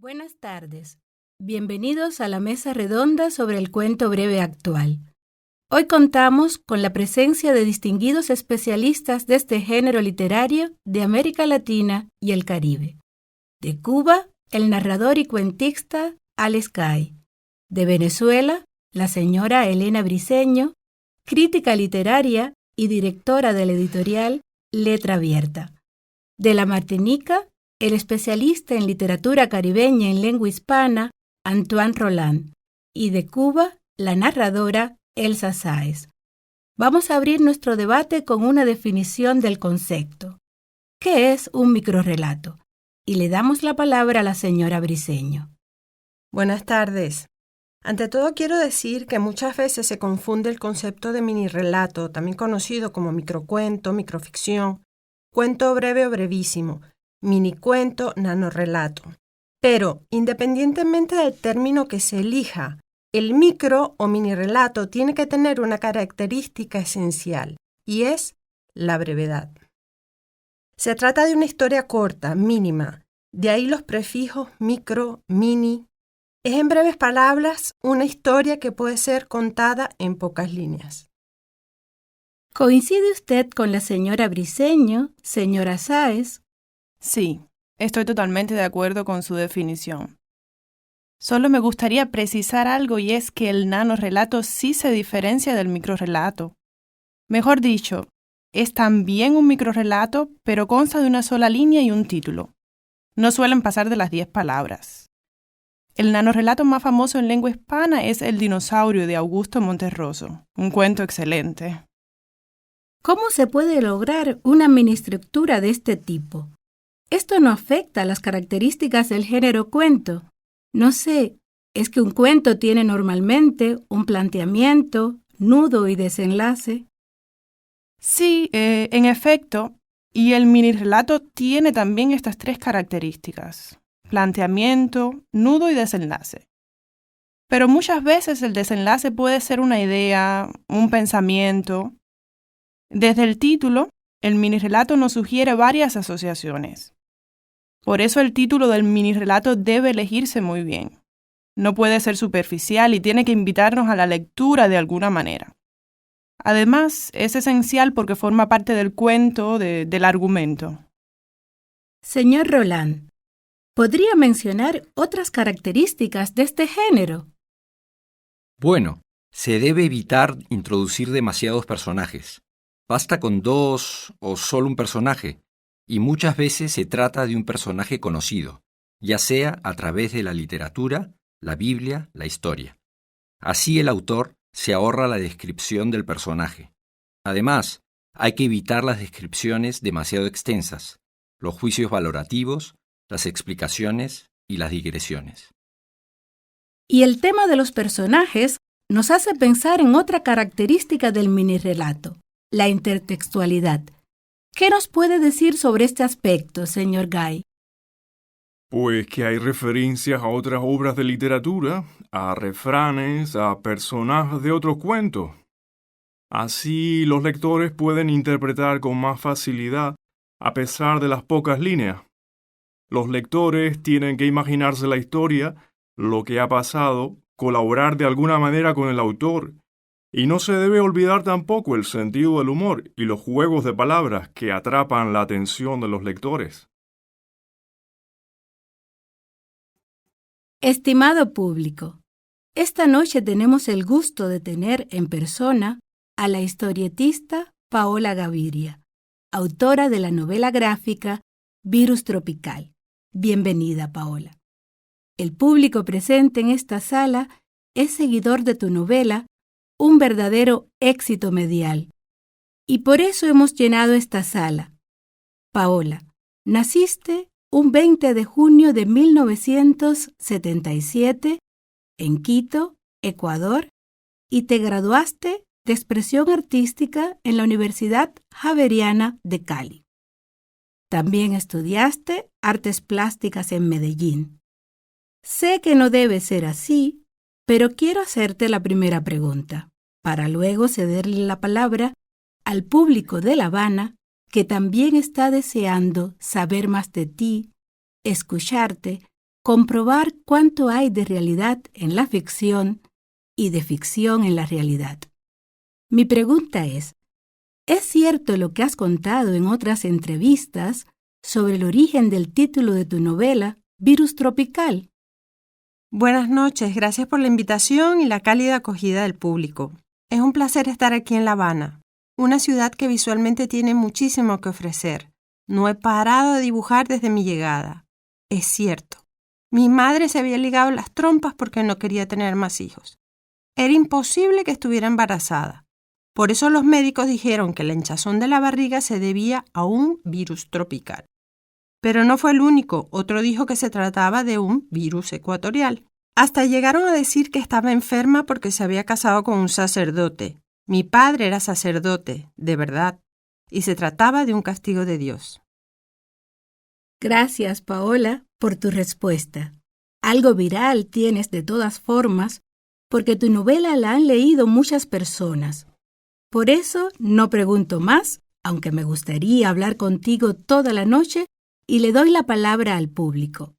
Buenas tardes. Bienvenidos a la mesa redonda sobre el cuento breve actual. Hoy contamos con la presencia de distinguidos especialistas de este género literario de América Latina y el Caribe. De Cuba, el narrador y cuentista Alex Gay. De Venezuela, la señora Elena Briceño, crítica literaria y directora de la editorial Letra Abierta. De la Martinica, el especialista en literatura caribeña en lengua hispana, Antoine Roland, y de Cuba, la narradora Elsa Sáez. Vamos a abrir nuestro debate con una definición del concepto. ¿Qué es un microrrelato? Y le damos la palabra a la señora Briceño. Buenas tardes. Ante todo quiero decir que muchas veces se confunde el concepto de minirrelato, también conocido como microcuento, microficción, cuento breve o brevísimo, minicuento, nanorrelato. Pero, independientemente del término que se elija, el micro o minirrelato tiene que tener una característica esencial, y es la brevedad. Se trata de una historia corta, mínima, de ahí los prefijos micro, mini. Es en breves palabras una historia que puede ser contada en pocas líneas. ¿Coincide usted con la señora Briceño, señora Sáez? Sí, estoy totalmente de acuerdo con su definición. Solo me gustaría precisar algo y es que el nanorrelato sí se diferencia del microrrelato. Mejor dicho, es también un microrrelato, pero consta de una sola línea y un título. No suelen pasar de las 10 palabras. El nanorrelato más famoso en lengua hispana es El dinosaurio de Augusto Monterroso, un cuento excelente. ¿Cómo se puede lograr una miniestructura de este tipo? Esto no afecta a las características del género cuento. No sé, es que un cuento tiene normalmente un planteamiento, nudo y desenlace. Sí, en efecto, y el minirrelato tiene también estas 3 características: planteamiento, nudo y desenlace. Pero muchas veces el desenlace puede ser una idea, un pensamiento. Desde el título, el minirrelato nos sugiere varias asociaciones. Por eso el título del minirrelato debe elegirse muy bien. No puede ser superficial y tiene que invitarnos a la lectura de alguna manera. Además, es esencial porque forma parte del cuento, del argumento. Señor Roland, ¿podría mencionar otras características de este género? Bueno, se debe evitar introducir demasiados personajes. Basta con 2 o solo un personaje, y muchas veces se trata de un personaje conocido, ya sea a través de la literatura, la Biblia, la historia. Así el autor se ahorra la descripción del personaje. Además, hay que evitar las descripciones demasiado extensas, los juicios valorativos, las explicaciones y las digresiones. Y el tema de los personajes nos hace pensar en otra característica del minirrelato, la intertextualidad. ¿Qué nos puede decir sobre este aspecto, señor Gay? Pues que hay referencias a otras obras de literatura, a refranes, a personajes de otros cuentos. Así los lectores pueden interpretar con más facilidad a pesar de las pocas líneas. Los lectores tienen que imaginarse la historia, lo que ha pasado, colaborar de alguna manera con el autor. Y no se debe olvidar tampoco el sentido del humor y los juegos de palabras que atrapan la atención de los lectores. Estimado público, esta noche tenemos el gusto de tener en persona a la historietista Paola Gaviria, autora de la novela gráfica Virus Tropical. Bienvenida, Paola. El público presente en esta sala es seguidor de tu novela, un verdadero éxito medial. Y por eso hemos llenado esta sala. Paola, naciste un 20 de junio de 1977 en Quito, Ecuador, y te graduaste de expresión artística en la Universidad Javeriana de Cali. También estudiaste artes plásticas en Medellín. Sé que no debe ser así, pero quiero hacerte la primera pregunta, para luego cederle la palabra al público de La Habana, que también está deseando saber más de ti, escucharte, comprobar cuánto hay de realidad en la ficción y de ficción en la realidad. Mi pregunta ¿es cierto lo que has contado en otras entrevistas sobre el origen del título de tu novela, Virus Tropical? Buenas noches, gracias por la invitación y la cálida acogida del público. Es un placer estar aquí en La Habana, una ciudad que visualmente tiene muchísimo que ofrecer. No he parado de dibujar desde mi llegada. Es cierto, mi madre se había ligado las trompas porque no quería tener más hijos. Era imposible que estuviera embarazada. Por eso los médicos dijeron que la hinchazón de la barriga se debía a un virus tropical. Pero no fue el único, otro dijo que se trataba de un virus ecuatorial. Hasta llegaron a decir que estaba enferma porque se había casado con un sacerdote. Mi padre era sacerdote, de verdad, y se trataba de un castigo de Dios. Gracias, Paola, por tu respuesta. Algo viral tienes de todas formas, porque tu novela la han leído muchas personas. Por eso no pregunto más, aunque me gustaría hablar contigo toda la noche, y le doy la palabra al público.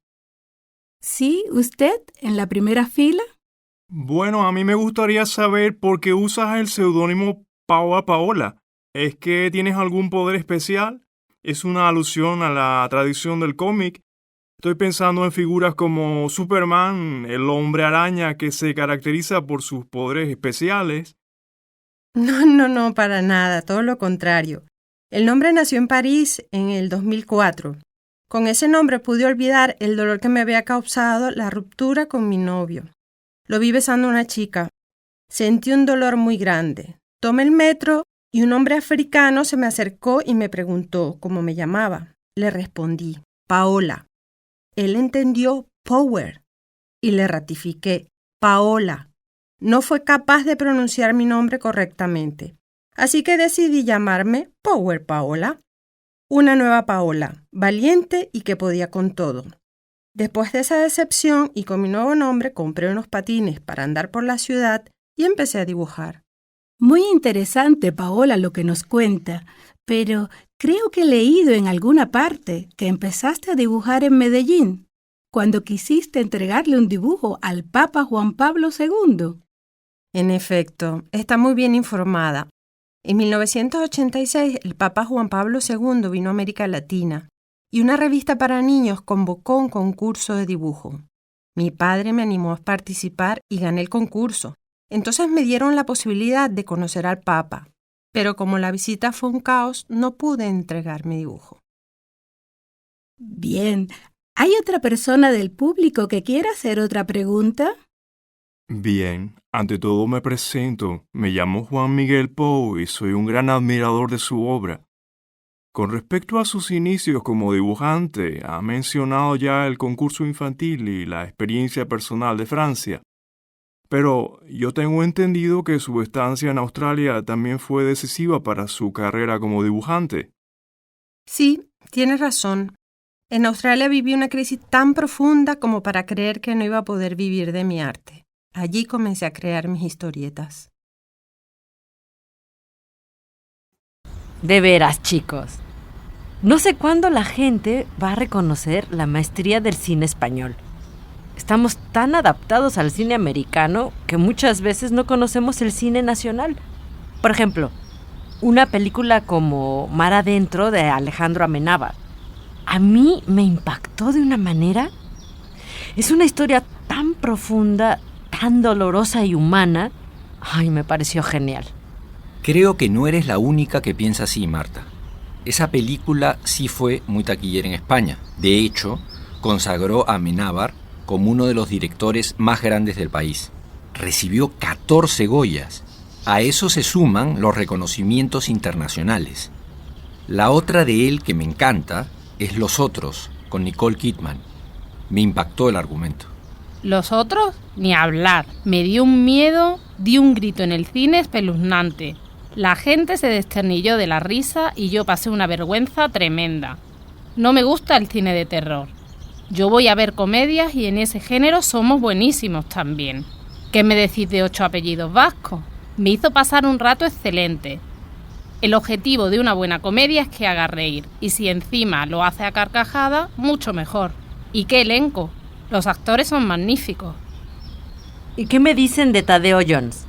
¿Sí, usted, en la primera fila? Bueno, a mí me gustaría saber por qué usas el seudónimo Paola. ¿Es que tienes algún poder especial? ¿Es una alusión a la tradición del cómic? Estoy pensando en figuras como Superman, el hombre araña que se caracteriza por sus poderes especiales. No, para nada, todo lo contrario. El nombre nació en París en el 2004. Con ese nombre pude olvidar el dolor que me había causado la ruptura con mi novio. Lo vi besando a una chica. Sentí un dolor muy grande. Tomé el metro y un hombre africano se me acercó y me preguntó cómo me llamaba. Le respondí, Paola. Él entendió Power y le ratifiqué, Paola. No fue capaz de pronunciar mi nombre correctamente, así que decidí llamarme Power Paola. Una nueva Paola, valiente y que podía con todo. Después de esa decepción y con mi nuevo nombre compré unos patines para andar por la ciudad y empecé a dibujar. Muy interesante, Paola, lo que nos cuenta, pero creo que he leído en alguna parte que empezaste a dibujar en Medellín, cuando quisiste entregarle un dibujo al Papa Juan Pablo II. En efecto, está muy bien informada. En 1986, el Papa Juan Pablo II vino a América Latina y una revista para niños convocó un concurso de dibujo. Mi padre me animó a participar y gané el concurso. Entonces me dieron la posibilidad de conocer al Papa, pero como la visita fue un caos, no pude entregar mi dibujo. Bien, ¿hay otra persona del público que quiera hacer otra pregunta? Bien, ante todo me presento. Me llamo Juan Miguel Pou y soy un gran admirador de su obra. Con respecto a sus inicios como dibujante, ha mencionado ya el concurso infantil y la experiencia personal de Francia. Pero yo tengo entendido que su estancia en Australia también fue decisiva para su carrera como dibujante. Sí, tienes razón. En Australia viví una crisis tan profunda como para creer que no iba a poder vivir de mi arte. Allí comencé a crear mis historietas. De veras, chicos. No sé cuándo la gente va a reconocer la maestría del cine español. Estamos tan adaptados al cine americano que muchas veces no conocemos el cine nacional. Por ejemplo, una película como Mar Adentro de Alejandro Amenábar. A mí me impactó de una manera. Es una historia tan profunda, tan dolorosa y humana. Ay, me pareció genial. Creo que no eres la única que piensa así, Marta. Esa película sí fue muy taquillera en España. De hecho, consagró a Amenábar como uno de los directores más grandes del país. Recibió 14 Goyas. A eso se suman los reconocimientos internacionales. La otra de él que me encanta es Los Otros, con Nicole Kidman. Me impactó el argumento. Los otros, ni hablar. Me dio un miedo, di un grito en el cine espeluznante. La gente se desternilló de la risa y yo pasé una vergüenza tremenda. No me gusta el cine de terror. Yo voy a ver comedias y en ese género somos buenísimos también. ¿Qué me decís de 8 apellidos vascos? Me hizo pasar un rato excelente. El objetivo de una buena comedia es que haga reír, y si encima lo hace a carcajada, mucho mejor. ¿Y qué elenco? Los actores son magníficos. ¿Y qué me dicen de Tadeo Jones?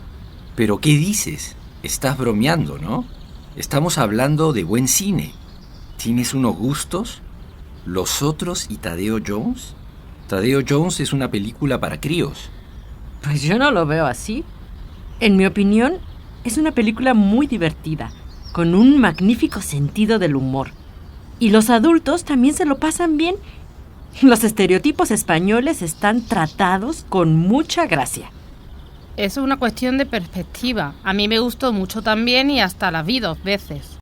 ¿Pero qué dices? Estás bromeando, ¿no? Estamos hablando de buen cine. ¿Tienes unos gustos? ¿Los otros y Tadeo Jones? Tadeo Jones es una película para críos. Pues yo no lo veo así. En mi opinión, es una película muy divertida, con un magnífico sentido del humor. Y los adultos también se lo pasan bien. Los estereotipos españoles están tratados con mucha gracia. Es una cuestión de perspectiva. A mí me gustó mucho también y hasta la vi 2 veces.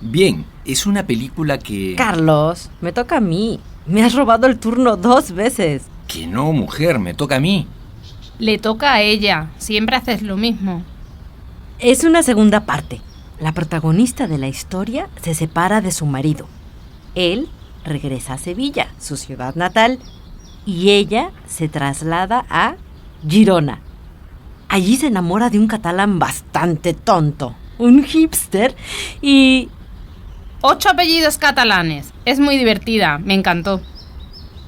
Bien, es una película que... Carlos, me toca a mí. Me has robado el turno 2 veces. Que no, mujer, me toca a mí. Le toca a ella. Siempre haces lo mismo. Es una segunda parte. La protagonista de la historia se separa de su marido. Él regresa a Sevilla, su ciudad natal, y ella se traslada a Girona. Allí se enamora de un catalán bastante tonto, un hipster, y... 8 apellidos catalanes. Es muy divertida. Me encantó.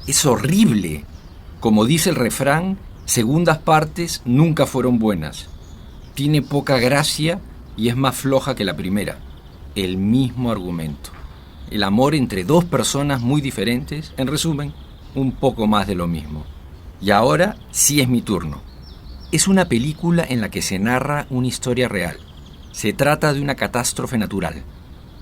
Es horrible. Como dice el refrán, segundas partes nunca fueron buenas. Tiene poca gracia y es más floja que la primera. El mismo argumento. El amor entre 2 personas muy diferentes, en resumen, un poco más de lo mismo. Y ahora sí es mi turno. Es una película en la que se narra una historia real. Se trata de una catástrofe natural.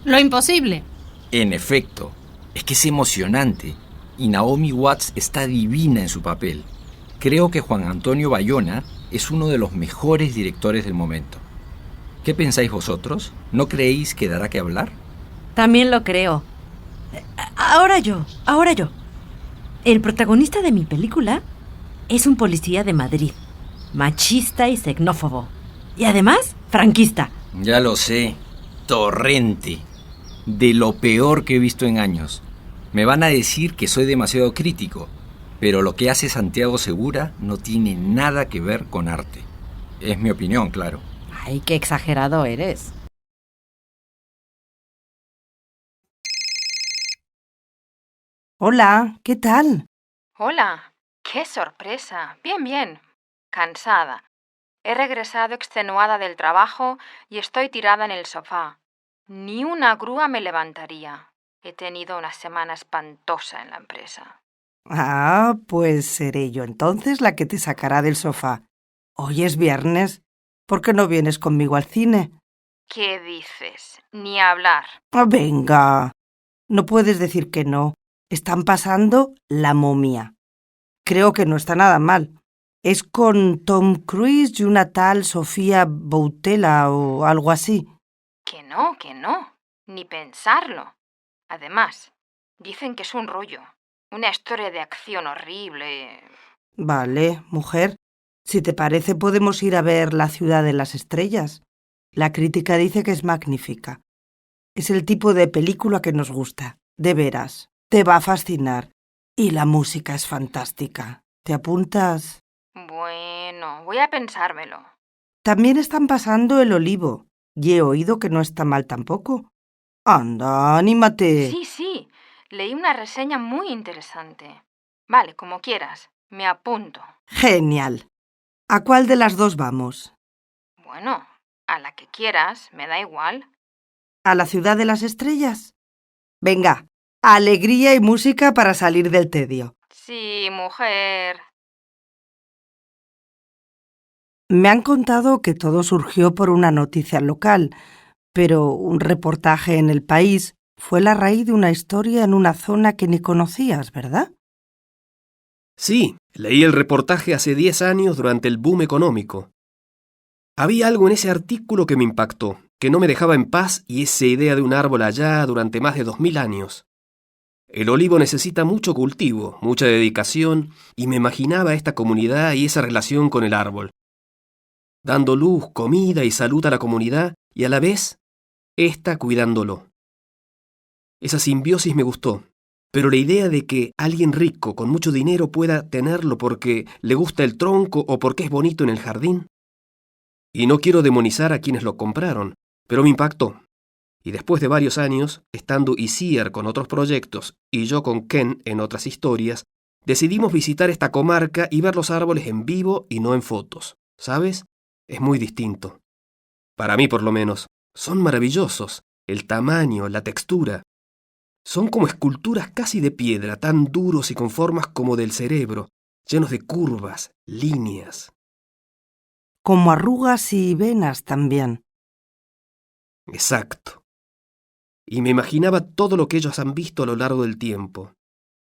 Lo imposible. En efecto, es que es emocionante y Naomi Watts está divina en su papel. Creo que Juan Antonio Bayona es uno de los mejores directores del momento. ¿Qué pensáis vosotros? ¿No creéis que dará que hablar? También lo creo. Ahora yo. El protagonista de mi película es un policía de Madrid, machista y xenófobo. Y además, franquista. Ya lo sé. Torrente. De lo peor que he visto en años. Me van a decir que soy demasiado crítico, pero lo que hace Santiago Segura no tiene nada que ver con arte. Es mi opinión, claro. Ay, qué exagerado eres. Hola, ¿qué tal? Hola, qué sorpresa. Bien. Cansada. He regresado extenuada del trabajo y estoy tirada en el sofá. Ni una grúa me levantaría. He tenido una semana espantosa en la empresa. Ah, pues seré yo entonces la que te sacará del sofá. Hoy es viernes. ¿Por qué no vienes conmigo al cine? ¿Qué dices? Ni hablar. Ah, venga. No puedes decir que no. Están pasando La momia. Creo que no está nada mal. Es con Tom Cruise y una tal Sofía Boutella o algo así. Que no. Ni pensarlo. Además, dicen que es un rollo. Una historia de acción horrible. Vale, mujer. Si te parece, podemos ir a ver La ciudad de las estrellas. La crítica dice que es magnífica. Es el tipo de película que nos gusta. De veras. Te va a fascinar. Y la música es fantástica. ¿Te apuntas? Bueno, voy a pensármelo. También están pasando El Olivo. Y he oído que no está mal tampoco. Anda, anímate. Sí. Leí una reseña muy interesante. Vale, como quieras. Me apunto. Genial. ¿A cuál de las dos vamos? Bueno, a la que quieras, me da igual. ¿A La ciudad de las estrellas? Venga, alegría y música para salir del tedio. Sí, mujer. Me han contado que todo surgió por una noticia local, pero un reportaje en El País fue la raíz de una historia en una zona que ni conocías, ¿verdad? Sí, leí el reportaje hace 10 años durante el boom económico. Había algo en ese artículo que me impactó, que no me dejaba en paz, y esa idea de un árbol allá durante más de 2000 años. El olivo necesita mucho cultivo, mucha dedicación, y me imaginaba esta comunidad y esa relación con el árbol, dando luz, comida y salud a la comunidad, y a la vez, ésta cuidándolo. Esa simbiosis me gustó, pero la idea de que alguien rico con mucho dinero pueda tenerlo porque le gusta el tronco o porque es bonito en el jardín. Y no quiero demonizar a quienes lo compraron, pero me impactó. y después de varios años, estando Isier con otros proyectos y yo con Ken en otras historias, decidimos visitar esta comarca y ver los árboles en vivo y no en fotos. ¿Sabes? Es muy distinto. Para mí, por lo menos, son maravillosos. El tamaño, la textura. Son como esculturas casi de piedra, tan duros y con formas como del cerebro, llenos de curvas, líneas. Como arrugas y venas también. Exacto. Y me imaginaba todo lo que ellos han visto a lo largo del tiempo.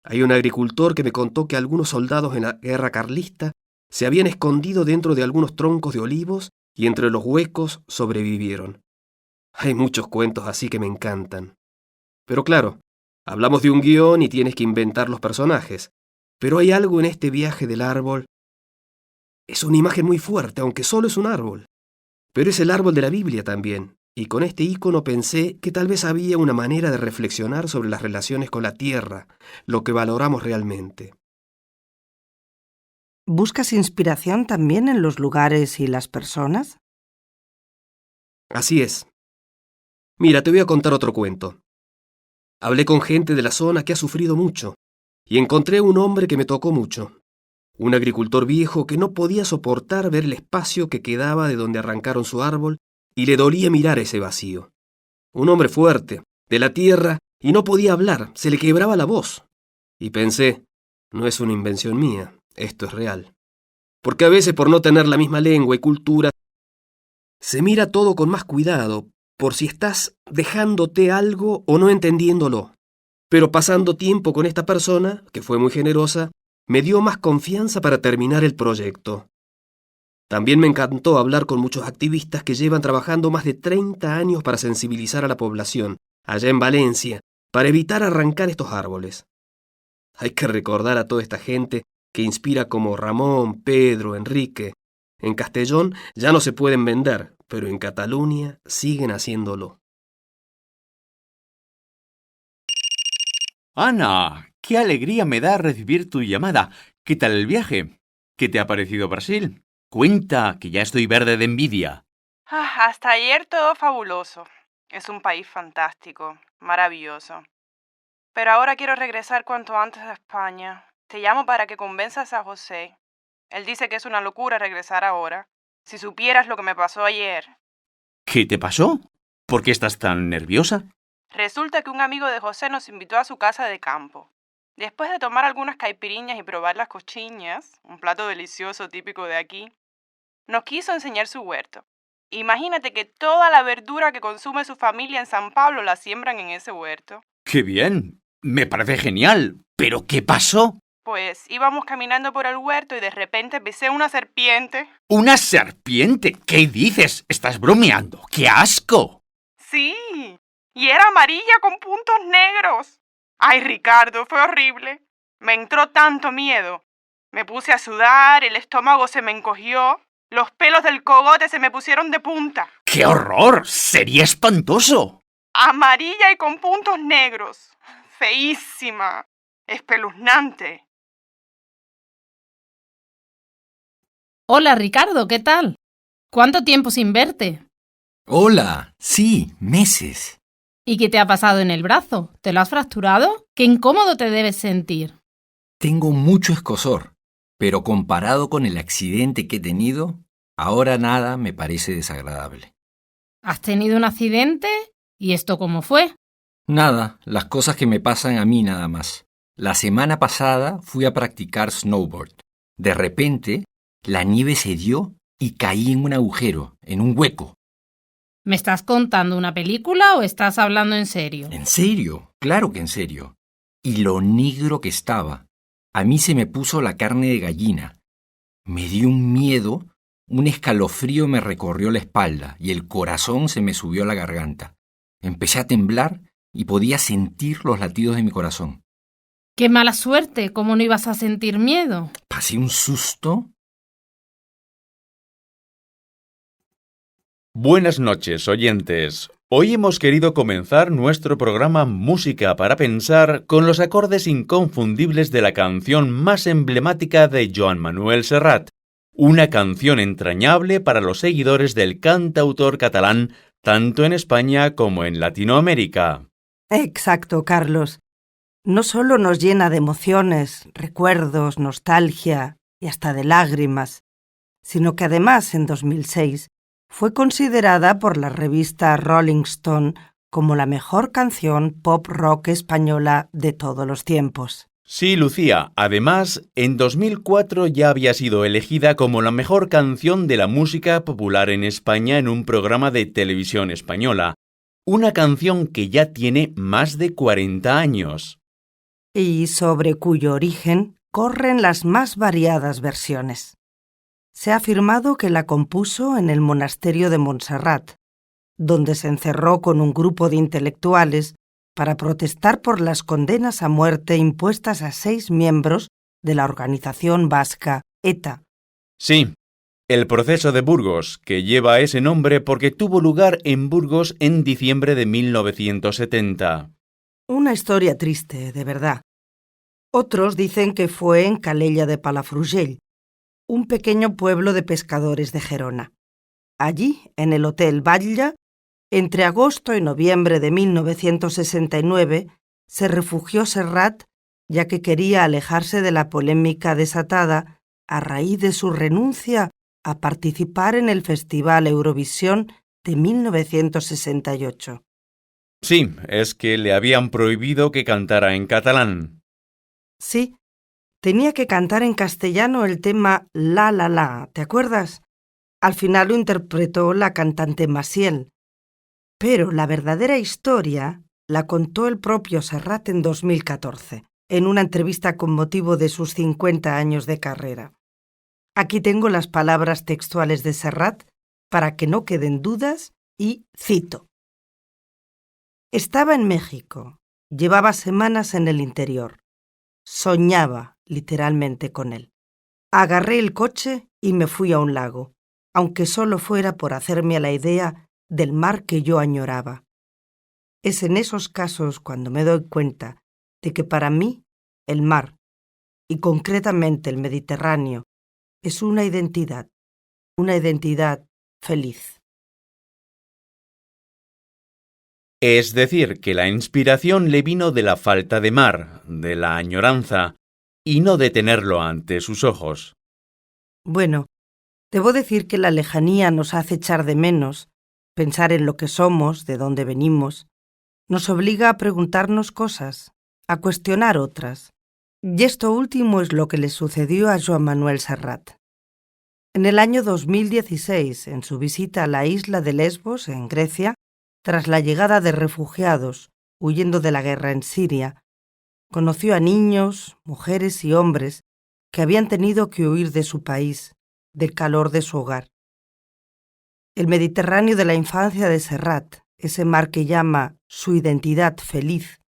Hay un agricultor que me contó que algunos soldados en la guerra carlista se habían escondido dentro de algunos troncos de olivos y entre los huecos sobrevivieron. Hay muchos cuentos así que me encantan. Pero claro, hablamos de un guión y tienes que inventar los personajes. Pero hay algo en este viaje del árbol. Es una imagen muy fuerte, aunque solo es un árbol. Pero es el árbol de la Biblia también. Y con este ícono pensé que tal vez había una manera de reflexionar sobre las relaciones con la tierra, lo que valoramos realmente. ¿Buscas inspiración también en los lugares y las personas? Así es. Mira, te voy a contar otro cuento. Hablé con gente de la zona que ha sufrido mucho, y encontré un hombre que me tocó mucho. Un agricultor viejo que no podía soportar ver el espacio que quedaba de donde arrancaron su árbol, y le dolía mirar ese vacío. Un hombre fuerte, de la tierra, y no podía hablar, se le quebraba la voz. Y pensé, no es una invención mía, esto es real. Porque a veces por no tener la misma lengua y cultura, se mira todo con más cuidado, por si estás dejándote algo o no entendiéndolo. Pero pasando tiempo con esta persona, que fue muy generosa, me dio más confianza para terminar el proyecto. También me encantó hablar con muchos activistas que llevan trabajando más de 30 años para sensibilizar a la población, allá en Valencia, para evitar arrancar estos árboles. Hay que recordar a toda esta gente que inspira como Ramón, Pedro, Enrique. En Castellón ya no se pueden vender, pero en Cataluña siguen haciéndolo. Ana, qué alegría me da recibir tu llamada. ¿Qué tal el viaje? ¿Qué te ha parecido Brasil? Cuenta, que ya estoy verde de envidia. Hasta ayer todo fabuloso. Es un país fantástico, maravilloso. Pero ahora quiero regresar cuanto antes a España. Te llamo para que convenzas a José. Él dice que es una locura regresar ahora. Si supieras lo que me pasó ayer. ¿Qué te pasó? ¿Por qué estás tan nerviosa? Resulta que un amigo de José nos invitó a su casa de campo. Después de tomar algunas caipiriñas y probar las cochiñas, un plato delicioso típico de aquí, nos quiso enseñar su huerto. Imagínate que toda la verdura que consume su familia en San Pablo la siembran en ese huerto. ¡Qué bien! Me parece genial. ¿Pero qué pasó? Pues íbamos caminando por el huerto y de repente pisé una serpiente. ¿Una serpiente? ¿Qué dices? ¿Estás bromeando? ¡Qué asco! Sí, y era amarilla con puntos negros. Ay, Ricardo, fue horrible. Me entró tanto miedo. Me puse a sudar, el estómago se me encogió, los pelos del cogote se me pusieron de punta. ¡Qué horror! ¡Sería espantoso! Amarilla y con puntos negros. Feísima. Espeluznante. Hola Ricardo, ¿qué tal? ¿Cuánto tiempo sin verte? Hola, sí, meses. ¿Y qué te ha pasado en el brazo? ¿Te lo has fracturado? ¡Qué incómodo te debes sentir! Tengo mucho escozor, pero comparado con el accidente que he tenido, ahora nada me parece desagradable. ¿Has tenido un accidente? ¿Y esto cómo fue? Nada, las cosas que me pasan a mí nada más. La semana pasada fui a practicar snowboard. De repente, la nieve se dio y caí en un agujero, en un hueco. ¿Me estás contando una película o estás hablando en serio? ¿En serio? Claro que en serio. Y lo negro que estaba. A mí se me puso la carne de gallina. Me dio un miedo, un escalofrío me recorrió la espalda y el corazón se me subió a la garganta. Empecé a temblar y podía sentir los latidos de mi corazón. ¡Qué mala suerte! ¿Cómo no ibas a sentir miedo? Pasé un susto. Buenas noches, oyentes. Hoy hemos querido comenzar nuestro programa Música para Pensar con los acordes inconfundibles de la canción más emblemática de Joan Manuel Serrat, Una canción entrañable para los seguidores del cantautor catalán, tanto en España como en Latinoamérica. Exacto, Carlos. No solo nos llena de emociones, recuerdos, nostalgia y hasta de lágrimas, sino que además en 2006 fue considerada por la revista Rolling Stone como la mejor canción pop rock española de todos los tiempos. Sí, Lucía. Además, en 2004 ya había sido elegida como la mejor canción de la música popular en España en un programa de televisión española. Una canción que ya tiene más de 40 años. Y sobre cuyo origen corren las más variadas versiones. Se ha afirmado que la compuso en el monasterio de Montserrat, donde se encerró con un grupo de intelectuales para protestar por las condenas a muerte impuestas a 6 miembros de la organización vasca ETA. Sí, el proceso de Burgos, que lleva ese nombre porque tuvo lugar en Burgos en diciembre de 1970. Una historia triste, de verdad. Otros dicen que fue en Calella de Palafrugell, un pequeño pueblo de pescadores de Gerona. Allí, en el Hotel Batlle, entre agosto y noviembre de 1969, se refugió Serrat, ya que quería alejarse de la polémica desatada a raíz de su renuncia a participar en el Festival Eurovisión de 1968. Sí, es que le habían prohibido que cantara en catalán. Sí, tenía que cantar en castellano el tema La La La, ¿te acuerdas? Al final lo interpretó la cantante Maciel. Pero la verdadera historia la contó el propio Serrat en 2014, en una entrevista con motivo de sus 50 años de carrera. Aquí tengo las palabras textuales de Serrat para que no queden dudas y cito. Estaba en México, llevaba semanas en el interior. Soñaba literalmente con él. Agarré el coche y me fui a un lago, aunque solo fuera por hacerme a la idea del mar que yo añoraba. Es en esos casos cuando me doy cuenta de que para mí el mar, y concretamente el Mediterráneo, es una identidad feliz. Es decir, que la inspiración le vino de la falta de mar, de la añoranza, y no de tenerlo ante sus ojos. Bueno, debo decir que la lejanía nos hace echar de menos, pensar en lo que somos, de dónde venimos, nos obliga a preguntarnos cosas, a cuestionar otras. Y esto último es lo que le sucedió a Joan Manuel Serrat. En el año 2016, en su visita a la isla de Lesbos, en Grecia, tras la llegada de refugiados huyendo de la guerra en Siria, conoció a niños, mujeres y hombres que habían tenido que huir de su país, del calor de su hogar. El Mediterráneo de la infancia de Serrat, ese mar que llama su identidad feliz,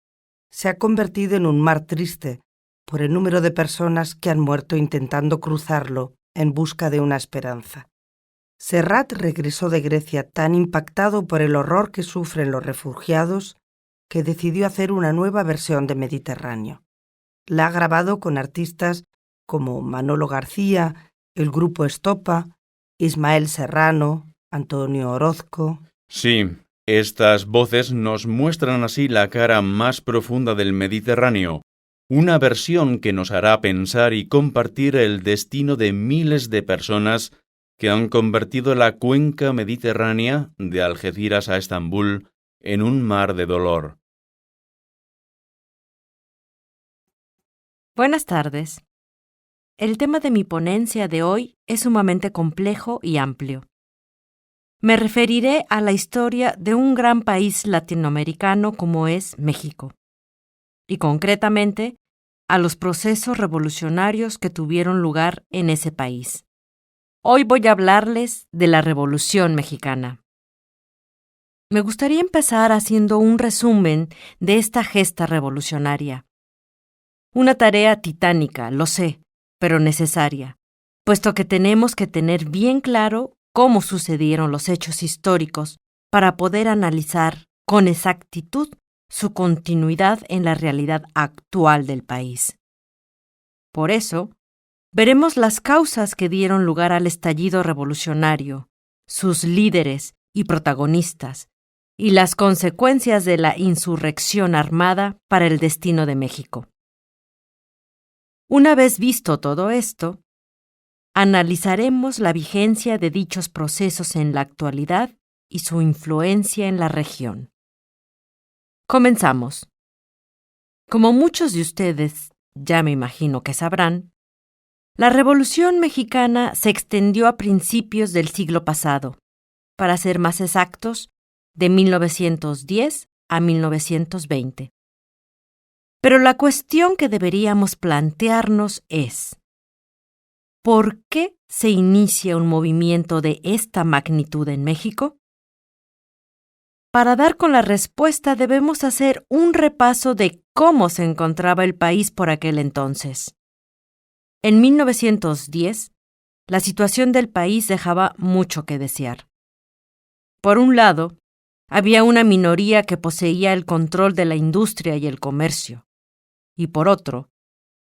se ha convertido en un mar triste por el número de personas que han muerto intentando cruzarlo en busca de una esperanza. Serrat regresó de Grecia tan impactado por el horror que sufren los refugiados que decidió hacer una nueva versión de Mediterráneo. La ha grabado con artistas como Manolo García, el grupo Estopa, Ismael Serrano, Antonio Orozco. Sí, estas voces nos muestran así la cara más profunda del Mediterráneo, una versión que nos hará pensar y compartir el destino de miles de personas que han convertido la cuenca mediterránea de Algeciras a Estambul en un mar de dolor. Buenas tardes. El tema de mi ponencia de hoy es sumamente complejo y amplio. Me referiré a la historia de un gran país latinoamericano como es México, y concretamente a los procesos revolucionarios que tuvieron lugar en ese país. Hoy voy a hablarles de la Revolución Mexicana. Me gustaría empezar haciendo un resumen de esta gesta revolucionaria. Una tarea titánica, lo sé, pero necesaria, puesto que tenemos que tener bien claro cómo sucedieron los hechos históricos para poder analizar con exactitud su continuidad en la realidad actual del país. Por eso, veremos las causas que dieron lugar al estallido revolucionario, sus líderes y protagonistas, y las consecuencias de la insurrección armada para el destino de México. Una vez visto todo esto, analizaremos la vigencia de dichos procesos en la actualidad y su influencia en la región. Comenzamos. Como muchos de ustedes ya me imagino que sabrán, la Revolución Mexicana se extendió a principios del siglo pasado, para ser más exactos, de 1910 a 1920. Pero la cuestión que deberíamos plantearnos es: ¿por qué se inicia un movimiento de esta magnitud en México? Para dar con la respuesta debemos hacer un repaso de cómo se encontraba el país por aquel entonces. En 1910, la situación del país dejaba mucho que desear. Por un lado, había una minoría que poseía el control de la industria y el comercio, y por otro,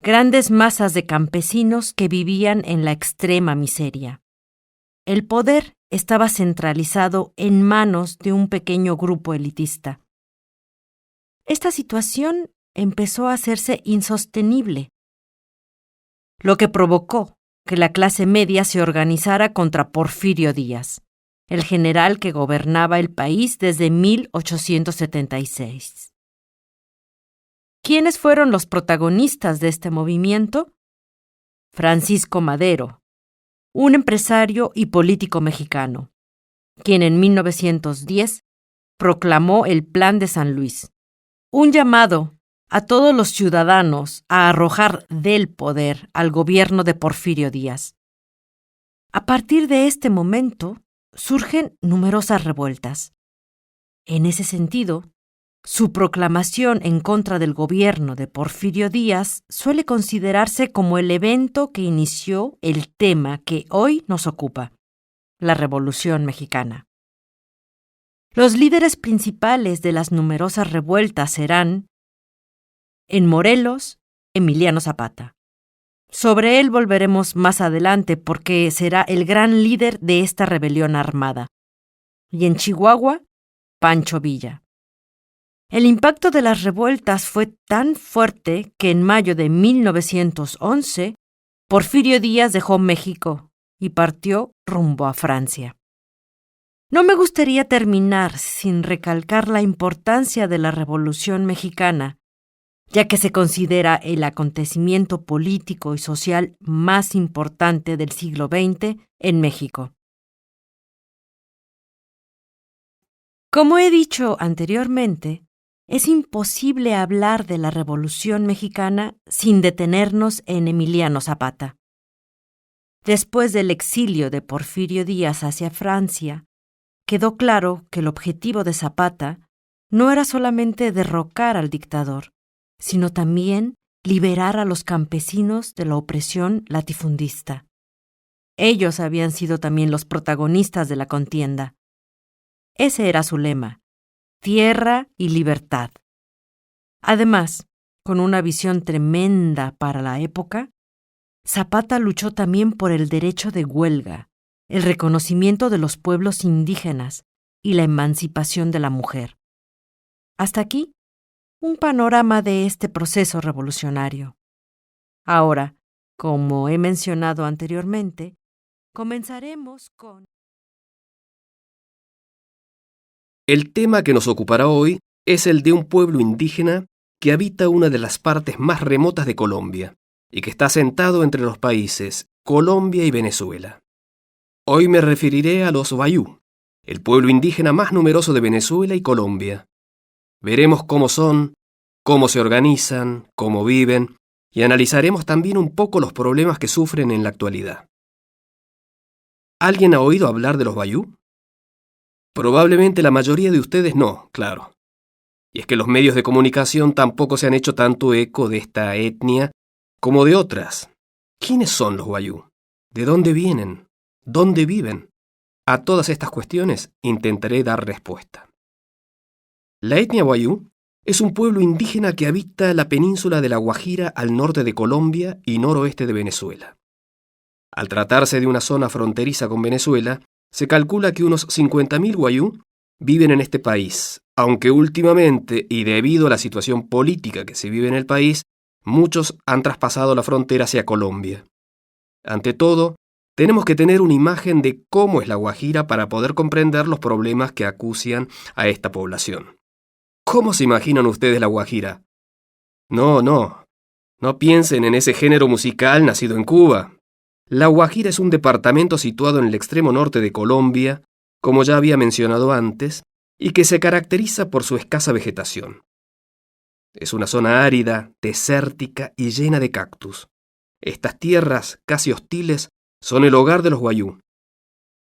grandes masas de campesinos que vivían en la extrema miseria. El poder estaba centralizado en manos de un pequeño grupo elitista. Esta situación empezó a hacerse insostenible, lo que provocó que la clase media se organizara contra Porfirio Díaz, el general que gobernaba el país desde 1876. ¿Quiénes fueron los protagonistas de este movimiento? Francisco Madero, un empresario y político mexicano, quien en 1910 proclamó el Plan de San Luis, un llamado a todos los ciudadanos a arrojar del poder al gobierno de Porfirio Díaz. A partir de este momento surgen numerosas revueltas. En ese sentido, su proclamación en contra del gobierno de Porfirio Díaz suele considerarse como el evento que inició el tema que hoy nos ocupa, la Revolución Mexicana. Los líderes principales de las numerosas revueltas serán, en Morelos, Emiliano Zapata. Sobre él volveremos más adelante porque será el gran líder de esta rebelión armada. Y en Chihuahua, Pancho Villa. El impacto de las revueltas fue tan fuerte que en mayo de 1911, Porfirio Díaz dejó México y partió rumbo a Francia. No me gustaría terminar sin recalcar la importancia de la Revolución Mexicana, ya que se considera el acontecimiento político y social más importante del siglo XX en México. Como he dicho anteriormente, es imposible hablar de la Revolución Mexicana sin detenernos en Emiliano Zapata. Después del exilio de Porfirio Díaz hacia Francia, quedó claro que el objetivo de Zapata no era solamente derrocar al dictador, sino también liberar a los campesinos de la opresión latifundista. Ellos habían sido también los protagonistas de la contienda. Ese era su lema: tierra y libertad. Además, con una visión tremenda para la época, Zapata luchó también por el derecho de huelga, el reconocimiento de los pueblos indígenas y la emancipación de la mujer. Hasta aquí, un panorama de este proceso revolucionario. Ahora, como he mencionado anteriormente, comenzaremos con... El tema que nos ocupará hoy es el de un pueblo indígena que habita una de las partes más remotas de Colombia y que está asentado entre los países Colombia y Venezuela. Hoy me referiré a los Wayuu, el pueblo indígena más numeroso de Venezuela y Colombia. Veremos cómo son, cómo se organizan, cómo viven, y analizaremos también un poco los problemas que sufren en la actualidad. ¿Alguien ha oído hablar de los Wayuu? Probablemente la mayoría de ustedes no, claro. Y es que los medios de comunicación tampoco se han hecho tanto eco de esta etnia como de otras. ¿Quiénes son los Wayuu? ¿De dónde vienen? ¿Dónde viven? A todas estas cuestiones intentaré dar respuesta. La etnia Wayuu es un pueblo indígena que habita la península de La Guajira al norte de Colombia y noroeste de Venezuela. Al tratarse de una zona fronteriza con Venezuela, se calcula que unos 50.000 guayú viven en este país, aunque últimamente, y debido a la situación política que se vive en el país, muchos han traspasado la frontera hacia Colombia. Ante todo, tenemos que tener una imagen de cómo es la Guajira para poder comprender los problemas que acucian a esta población. ¿Cómo se imaginan ustedes la Guajira? No piensen en ese género musical nacido en Cuba. La Guajira es un departamento situado en el extremo norte de Colombia, como ya había mencionado antes, y que se caracteriza por su escasa vegetación. Es una zona árida, desértica y llena de cactus. Estas tierras, casi hostiles, son el hogar de los guayú.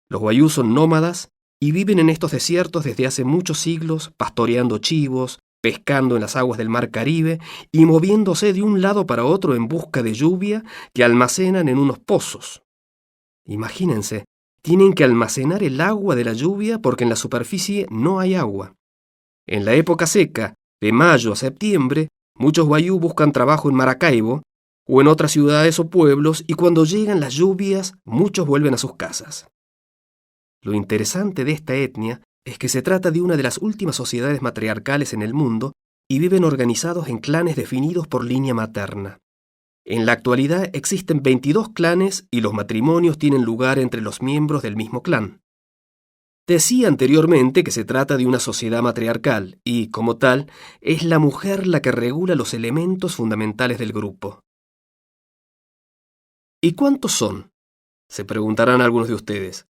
Los guayú son nómadas y viven en estos desiertos desde hace muchos siglos, pastoreando chivos, pescando en las aguas del Mar Caribe y moviéndose de un lado para otro en busca de lluvia que almacenan en unos pozos. Imagínense, tienen que almacenar el agua de la lluvia porque en la superficie no hay agua. En la época seca, de mayo a septiembre, muchos guayú buscan trabajo en Maracaibo o en otras ciudades o pueblos y cuando llegan las lluvias, muchos vuelven a sus casas. Lo interesante de esta etnia es que se trata de una de las últimas sociedades matriarcales en el mundo y viven organizados en clanes definidos por línea materna. En la actualidad existen 22 clanes y los matrimonios tienen lugar entre los miembros del mismo clan. Decía anteriormente que se trata de una sociedad matriarcal y, como tal, es la mujer la que regula los elementos fundamentales del grupo. ¿Y cuántos son?, se preguntarán algunos de ustedes.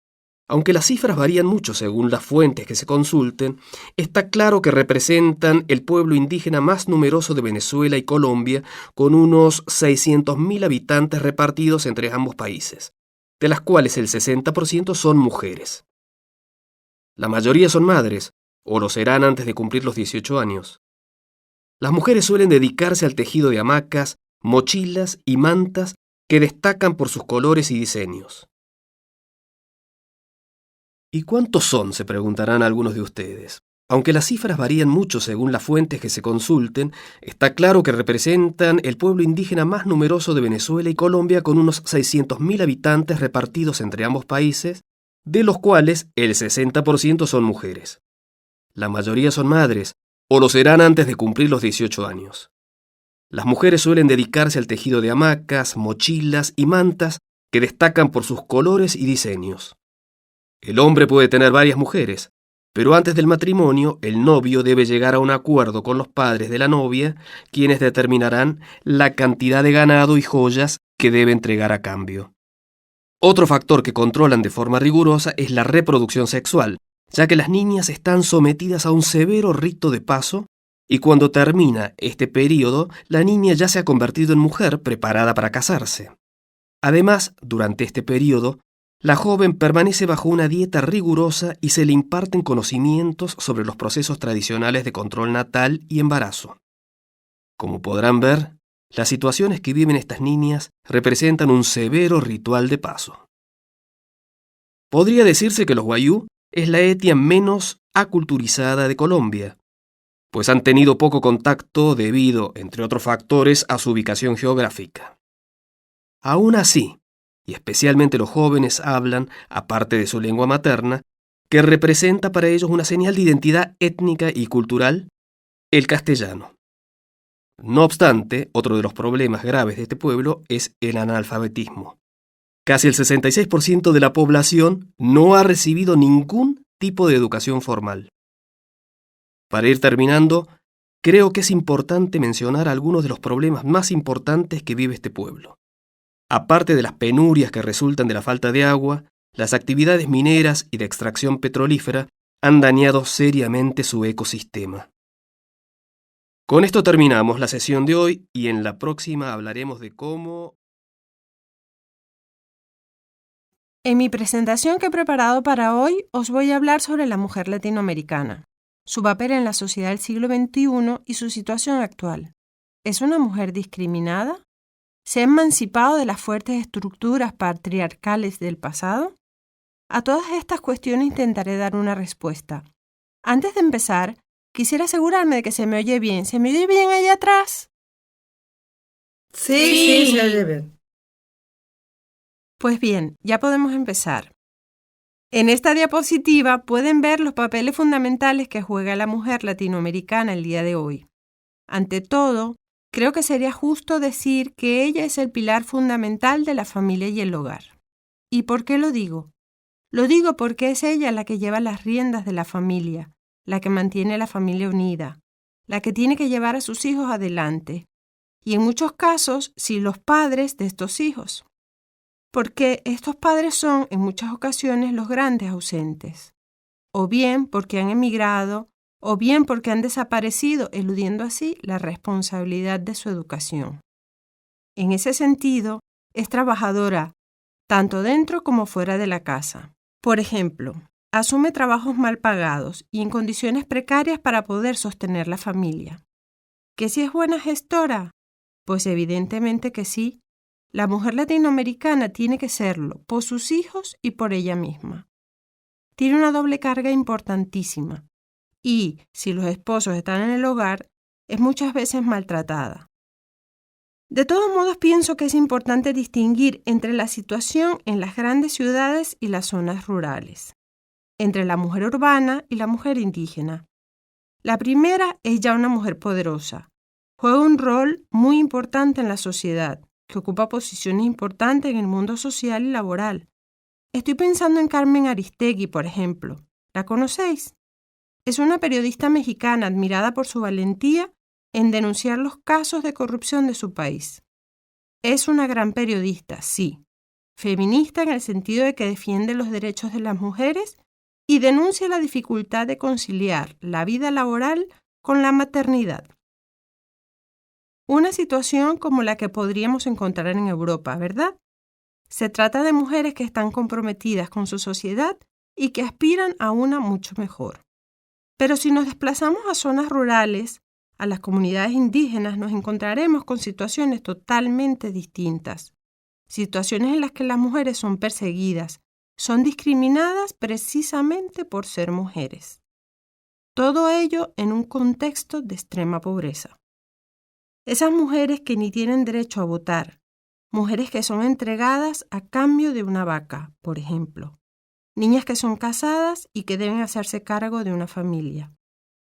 Aunque las cifras varían mucho según las fuentes que se consulten, está claro que representan el pueblo indígena más numeroso de Venezuela y Colombia, con unos 600.000 habitantes repartidos entre ambos países, de las cuales el 60% son mujeres. La mayoría son madres, o lo serán antes de cumplir los 18 años. Las mujeres suelen dedicarse al tejido de hamacas, mochilas y mantas que destacan por sus colores y diseños. ¿Y cuántos son?, se preguntarán algunos de ustedes. Aunque las cifras varían mucho según las fuentes que se consulten, está claro que representan el pueblo indígena más numeroso de Venezuela y Colombia con unos 600.000 habitantes repartidos entre ambos países, de los cuales el 60% son mujeres. La mayoría son madres, o lo serán antes de cumplir los 18 años. Las mujeres suelen dedicarse al tejido de hamacas, mochilas y mantas que destacan por sus colores y diseños. El hombre puede tener varias mujeres, pero antes del matrimonio, el novio debe llegar a un acuerdo con los padres de la novia, quienes determinarán la cantidad de ganado y joyas que debe entregar a cambio. Otro factor que controlan de forma rigurosa es la reproducción sexual, ya que las niñas están sometidas a un severo rito de paso, y cuando termina este periodo, la niña ya se ha convertido en mujer preparada para casarse. Además, durante este periodo, la joven permanece bajo una dieta rigurosa y se le imparten conocimientos sobre los procesos tradicionales de control natal y embarazo. Como podrán ver, las situaciones que viven estas niñas representan un severo ritual de paso. Podría decirse que los guayú es la etnia menos aculturizada de Colombia, pues han tenido poco contacto debido, entre otros factores, a su ubicación geográfica. Aún así, y especialmente los jóvenes hablan, aparte de su lengua materna, que representa para ellos una señal de identidad étnica y cultural, el castellano. No obstante, otro de los problemas graves de este pueblo es el analfabetismo. Casi el 66% de la población no ha recibido ningún tipo de educación formal. Para ir terminando, creo que es importante mencionar algunos de los problemas más importantes que vive este pueblo. Aparte de las penurias que resultan de la falta de agua, las actividades mineras y de extracción petrolífera han dañado seriamente su ecosistema. Con esto terminamos la sesión de hoy y en la próxima hablaremos de cómo... En mi presentación que he preparado para hoy os voy a hablar sobre la mujer latinoamericana, su papel en la sociedad del siglo XXI y su situación actual. ¿Es una mujer discriminada? ¿Se ha emancipado de las fuertes estructuras patriarcales del pasado? A todas estas cuestiones intentaré dar una respuesta. Antes de empezar, quisiera asegurarme de que se me oye bien. ¿Se me oye bien allá atrás? Sí, se oye bien. Pues bien, ya podemos empezar. En esta diapositiva pueden ver los papeles fundamentales que juega la mujer latinoamericana el día de hoy. Ante todo, creo que sería justo decir que ella es el pilar fundamental de la familia y el hogar. ¿Y por qué lo digo? Lo digo porque es ella la que lleva las riendas de la familia, la que mantiene la familia unida, la que tiene que llevar a sus hijos adelante, y en muchos casos, sí, los padres de estos hijos. Porque estos padres son, en muchas ocasiones, los grandes ausentes, o bien porque han emigrado, o bien porque han desaparecido, eludiendo así la responsabilidad de su educación. En ese sentido, es trabajadora, tanto dentro como fuera de la casa. Por ejemplo, asume trabajos mal pagados y en condiciones precarias para poder sostener la familia. ¿Que si es buena gestora? Pues evidentemente que sí. La mujer latinoamericana tiene que serlo, por sus hijos y por ella misma. Tiene una doble carga importantísima y, si los esposos están en el hogar, es muchas veces maltratada. De todos modos, pienso que es importante distinguir entre la situación en las grandes ciudades y las zonas rurales, entre la mujer urbana y la mujer indígena. La primera es ya una mujer poderosa. Juega un rol muy importante en la sociedad, que ocupa posiciones importantes en el mundo social y laboral. Estoy pensando en Carmen Aristegui, por ejemplo. ¿La conocéis? Es una periodista mexicana admirada por su valentía en denunciar los casos de corrupción de su país. Es una gran periodista, sí, feminista en el sentido de que defiende los derechos de las mujeres y denuncia la dificultad de conciliar la vida laboral con la maternidad. Una situación como la que podríamos encontrar en Europa, ¿verdad? Se trata de mujeres que están comprometidas con su sociedad y que aspiran a una mucho mejor. Pero si nos desplazamos a zonas rurales, a las comunidades indígenas, nos encontraremos con situaciones totalmente distintas. Situaciones en las que las mujeres son perseguidas, son discriminadas precisamente por ser mujeres. Todo ello en un contexto de extrema pobreza. Esas mujeres que ni tienen derecho a votar, mujeres que son entregadas a cambio de una vaca, por ejemplo, niñas que son casadas y que deben hacerse cargo de una familia.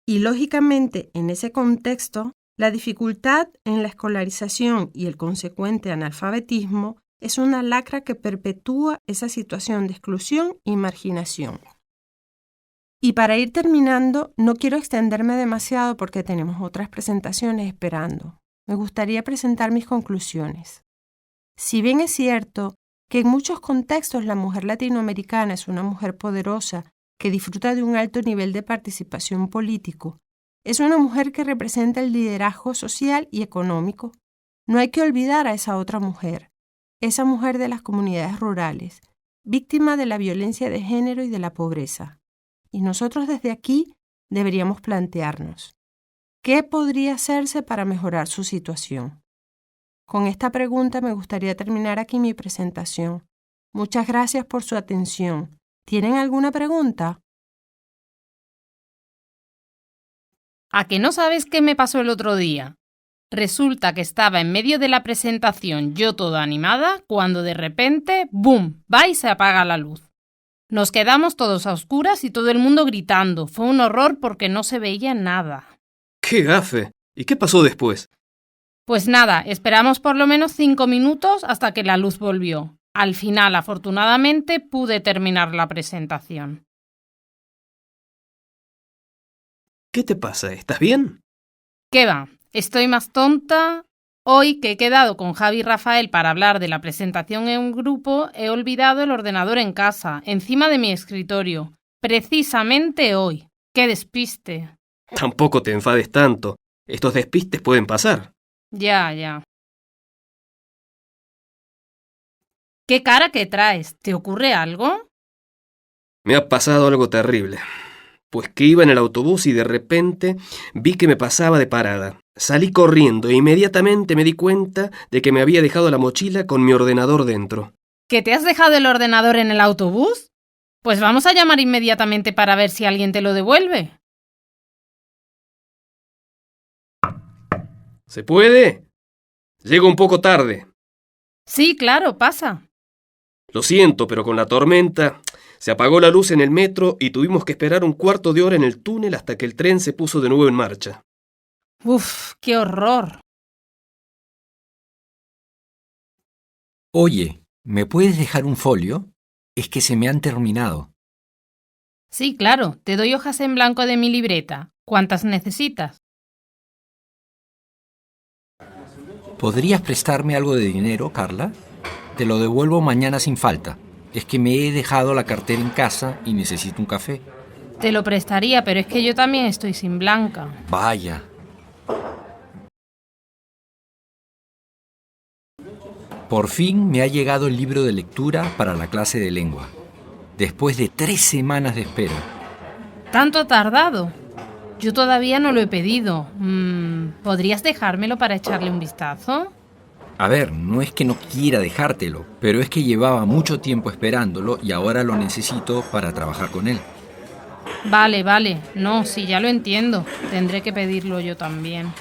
Y lógicamente, en ese contexto, la dificultad en la escolarización y el consecuente analfabetismo es una lacra que perpetúa esa situación de exclusión y marginación. Y para ir terminando, no quiero extenderme demasiado porque tenemos otras presentaciones esperando. Me gustaría presentar mis conclusiones. Si bien es cierto que en muchos contextos la mujer latinoamericana es una mujer poderosa que disfruta de un alto nivel de participación político, es una mujer que representa el liderazgo social y económico. No hay que olvidar a esa otra mujer, esa mujer de las comunidades rurales, víctima de la violencia de género y de la pobreza. Y nosotros desde aquí deberíamos plantearnos, ¿qué podría hacerse para mejorar su situación? Con esta pregunta me gustaría terminar aquí mi presentación. Muchas gracias por su atención. ¿Tienen alguna pregunta? ¿A que no sabes qué me pasó el otro día? Resulta que estaba en medio de la presentación, yo toda animada, cuando de repente, ¡bum!, va y se apaga la luz. Nos quedamos todos a oscuras y todo el mundo gritando. Fue un horror porque no se veía nada. ¡Qué gafe! ¿Y qué pasó después? Pues nada, esperamos por lo menos 5 minutos hasta que la luz volvió. Al final, afortunadamente, pude terminar la presentación. ¿Qué te pasa? ¿Estás bien? ¿Qué va? Estoy más tonta. Hoy que he quedado con Javi y Rafael para hablar de la presentación en un grupo, he olvidado el ordenador en casa, encima de mi escritorio. Precisamente hoy. ¡Qué despiste! Tampoco te enfades tanto. Estos despistes pueden pasar. Ya. ¿Qué cara que traes? ¿Te ocurre algo? Me ha pasado algo terrible. Pues que iba en el autobús y de repente vi que me pasaba de parada. Salí corriendo e inmediatamente me di cuenta de que me había dejado la mochila con mi ordenador dentro. ¿Que te has dejado el ordenador en el autobús? Pues vamos a llamar inmediatamente para ver si alguien te lo devuelve. ¿Se puede? Llego un poco tarde. Sí, claro, pasa. Lo siento, pero con la tormenta se apagó la luz en el metro y tuvimos que esperar un cuarto de hora en el túnel hasta que el tren se puso de nuevo en marcha. ¡Uf, qué horror! Oye, ¿me puedes dejar un folio? Es que se me han terminado. Sí, claro, te doy hojas en blanco de mi libreta. ¿Cuántas necesitas? ¿Podrías prestarme algo de dinero, Carla? Te lo devuelvo mañana sin falta. Es que me he dejado la cartera en casa y necesito un café. Te lo prestaría, pero es que yo también estoy sin blanca. Vaya. Por fin me ha llegado el libro de lectura para la clase de lengua, después de 3 semanas de espera. ¿Tanto ha tardado? Yo todavía no lo he pedido. ¿Podrías dejármelo para echarle un vistazo? A ver, no es que no quiera dejártelo, pero es que llevaba mucho tiempo esperándolo y ahora lo necesito para trabajar con él. Vale. No, sí, ya lo entiendo. Tendré que pedirlo yo también.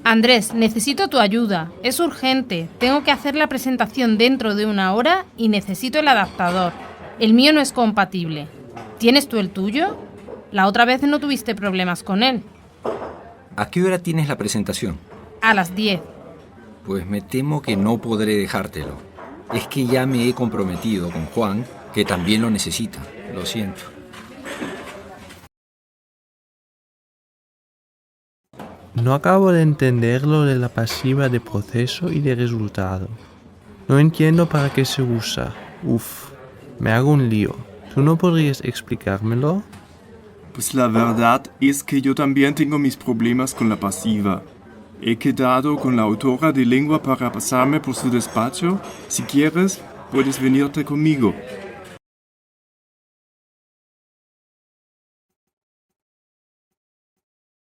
Andrés, necesito tu ayuda. Es urgente. Tengo que hacer la presentación dentro de 1 hora y necesito el adaptador. El mío no es compatible. ¿Tienes tú el tuyo? La otra vez no tuviste problemas con él. ¿A qué hora tienes la presentación? A las 10. Pues me temo que no podré dejártelo. Es que ya me he comprometido con Juan, que también lo necesita. Lo siento. No acabo de entender lo de la pasiva de proceso y de resultado. No entiendo para qué se usa. Me hago un lío. ¿Tú no podrías explicármelo? Pues la verdad es que yo también tengo mis problemas con la pasiva. He quedado con la autora de lengua para pasarme por su despacho. Si quieres, puedes venirte conmigo.